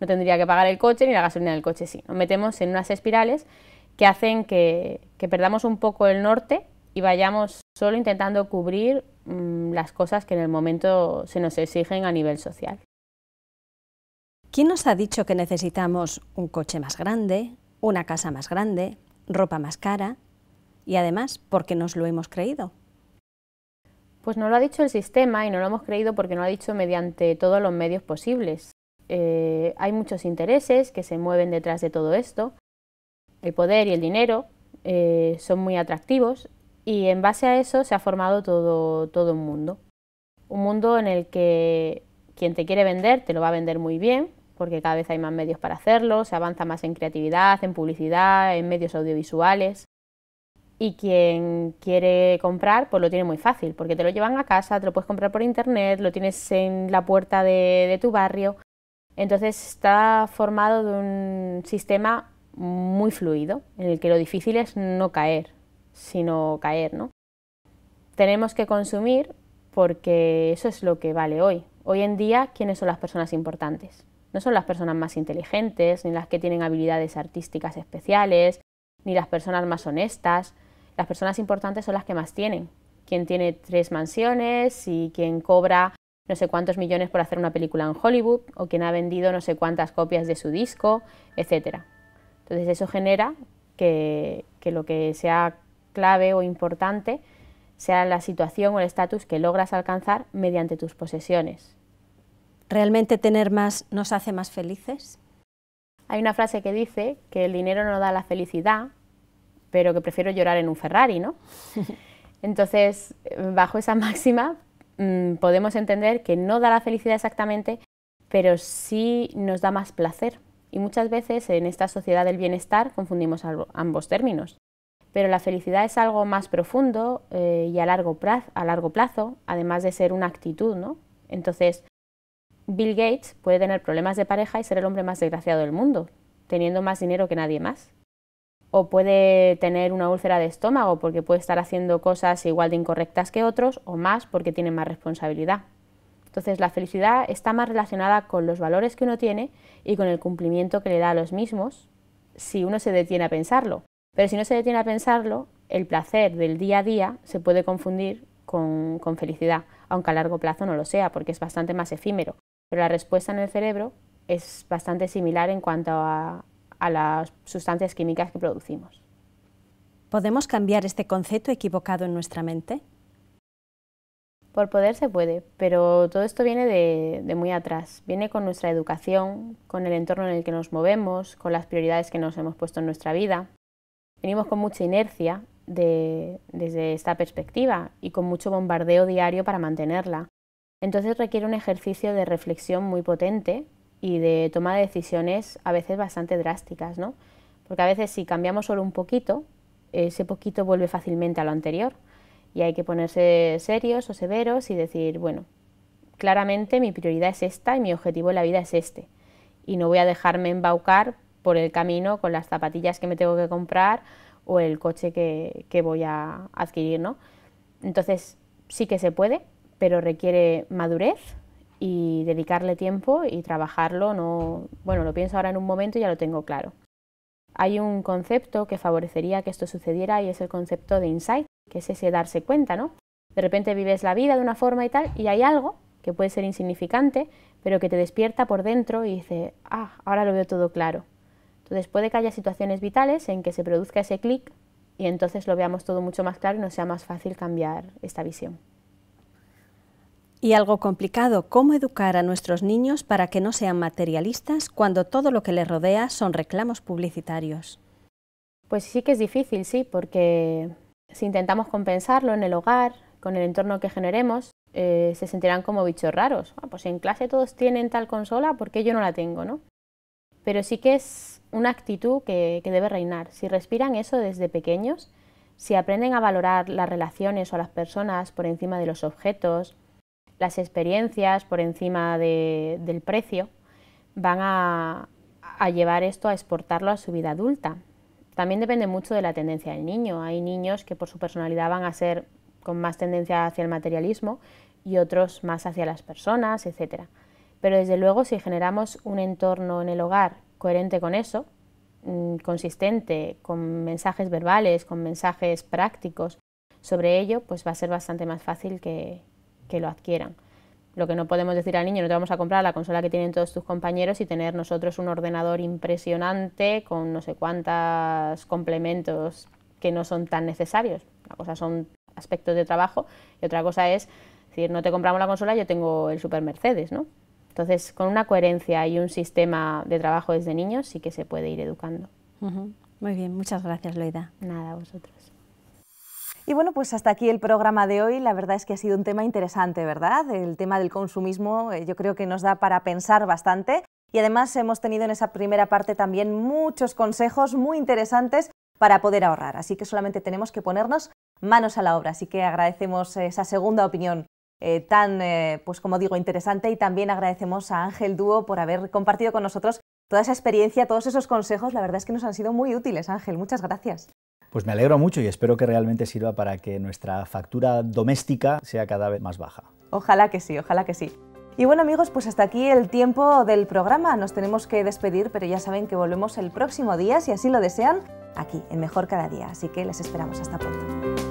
no tendría que pagar el coche ni la gasolina del coche, sí. Nos metemos en unas espirales que hacen que perdamos un poco el norte y vayamos solo intentando cubrir las cosas que en el momento se nos exigen a nivel social. ¿Quién nos ha dicho que necesitamos un coche más grande, una casa más grande, ropa más cara? Y además, ¿por qué nos lo hemos creído? Pues no lo ha dicho el sistema y no lo hemos creído porque no lo ha dicho mediante todos los medios posibles. Hay muchos intereses que se mueven detrás de todo esto. El poder y el dinero son muy atractivos. Y en base a eso se ha formado todo un mundo en el que quien te quiere vender te lo va a vender muy bien, porque cada vez hay más medios para hacerlo, se avanza más en creatividad, en publicidad, en medios audiovisuales, y quien quiere comprar pues lo tiene muy fácil, porque te lo llevan a casa, te lo puedes comprar por internet, lo tienes en la puerta de tu barrio. Entonces está formado de un sistema muy fluido, en el que lo difícil es no caer, sino caer, ¿no? Tenemos que consumir porque eso es lo que vale hoy. Hoy en día, ¿quiénes son las personas importantes? No son las personas más inteligentes, ni las que tienen habilidades artísticas especiales, ni las personas más honestas. Las personas importantes son las que más tienen. Quien tiene 3 mansiones y quien cobra no sé cuántos millones por hacer una película en Hollywood, o quien ha vendido no sé cuántas copias de su disco, etc. Entonces eso genera que lo que sea clave o importante sea la situación o el estatus que logras alcanzar mediante tus posesiones. ¿Realmente tener más nos hace más felices? Hay una frase que dice que el dinero no da la felicidad, pero que prefiero llorar en un Ferrari, ¿no? Entonces, bajo esa máxima, podemos entender que no da la felicidad exactamente, pero sí nos da más placer. Y muchas veces en esta sociedad del bienestar confundimos ambos términos. Pero la felicidad es algo más profundo y a largo plazo, además de ser una actitud, ¿no? Entonces, Bill Gates puede tener problemas de pareja y ser el hombre más desgraciado del mundo, teniendo más dinero que nadie más. O puede tener una úlcera de estómago porque puede estar haciendo cosas igual de incorrectas que otros, o más porque tiene más responsabilidad. Entonces, la felicidad está más relacionada con los valores que uno tiene y con el cumplimiento que le da a los mismos, si uno se detiene a pensarlo. Pero si no se detiene a pensarlo, el placer del día a día se puede confundir con felicidad, aunque a largo plazo no lo sea, porque es bastante más efímero. Pero la respuesta en el cerebro es bastante similar en cuanto a las sustancias químicas que producimos. ¿Podemos cambiar este concepto equivocado en nuestra mente? Por poder se puede, pero todo esto viene de muy atrás. Viene con nuestra educación, con el entorno en el que nos movemos, con las prioridades que nos hemos puesto en nuestra vida. Venimos con mucha inercia desde esta perspectiva y con mucho bombardeo diario para mantenerla. Entonces requiere un ejercicio de reflexión muy potente y de toma de decisiones a veces bastante drásticas, ¿no? Porque a veces si cambiamos solo un poquito, ese poquito vuelve fácilmente a lo anterior y hay que ponerse serios o severos y decir, bueno, claramente mi prioridad es esta y mi objetivo en la vida es este y no voy a dejarme embaucar por el camino con las zapatillas que me tengo que comprar o el coche que voy a adquirir, ¿no? Entonces sí que se puede, pero requiere madurez y dedicarle tiempo y trabajarlo. No, bueno, lo pienso ahora en un momento y ya lo tengo claro. Hay un concepto que favorecería que esto sucediera y es el concepto de insight, que es ese darse cuenta, ¿no? De repente vives la vida de una forma y tal y hay algo que puede ser insignificante, pero que te despierta por dentro y dice, ahora lo veo todo claro. Entonces puede que haya situaciones vitales en que se produzca ese clic y entonces lo veamos todo mucho más claro y nos sea más fácil cambiar esta visión. Y algo complicado, ¿cómo educar a nuestros niños para que no sean materialistas cuando todo lo que les rodea son reclamos publicitarios? Pues sí que es difícil, sí, porque si intentamos compensarlo en el hogar, con el entorno que generemos, se sentirán como bichos raros. Pues en clase todos tienen tal consola, ¿por qué yo no la tengo, no? Pero sí que es una actitud que debe reinar. Si respiran eso desde pequeños, si aprenden a valorar las relaciones o las personas por encima de los objetos, las experiencias por encima del precio, van a llevar esto a exportarlo a su vida adulta. También depende mucho de la tendencia del niño. Hay niños que por su personalidad van a ser con más tendencia hacia el materialismo y otros más hacia las personas, etc. Pero desde luego si generamos un entorno en el hogar coherente con eso, consistente, con mensajes verbales, con mensajes prácticos sobre ello, pues va a ser bastante más fácil que lo adquieran. Lo que no podemos decir al niño, no te vamos a comprar la consola que tienen todos tus compañeros y tener nosotros un ordenador impresionante con no sé cuántos complementos que no son tan necesarios. Una cosa son aspectos de trabajo y otra cosa es decir, no te compramos la consola, yo tengo el Super Mercedes, ¿no? Entonces, con una coherencia y un sistema de trabajo desde niños sí que se puede ir educando. Muy bien, muchas gracias, Loida. Nada, a vosotros. Y bueno, pues hasta aquí el programa de hoy. La verdad es que ha sido un tema interesante, ¿verdad? El tema del consumismo yo creo que nos da para pensar bastante y además hemos tenido en esa primera parte también muchos consejos muy interesantes para poder ahorrar. Así que solamente tenemos que ponernos manos a la obra. Así que agradecemos esa segunda opinión tan, pues como digo, interesante y también agradecemos a Ángel Dúo por haber compartido con nosotros toda esa experiencia, todos esos consejos, la verdad es que nos han sido muy útiles, Ángel. Muchas gracias. Pues me alegro mucho y espero que realmente sirva para que nuestra factura doméstica sea cada vez más baja. Ojalá que sí, ojalá que sí. Y bueno, amigos, pues hasta aquí el tiempo del programa. Nos tenemos que despedir, pero ya saben que volvemos el próximo día, si así lo desean, aquí en Mejor Cada Día. Así que les esperamos. Hasta pronto.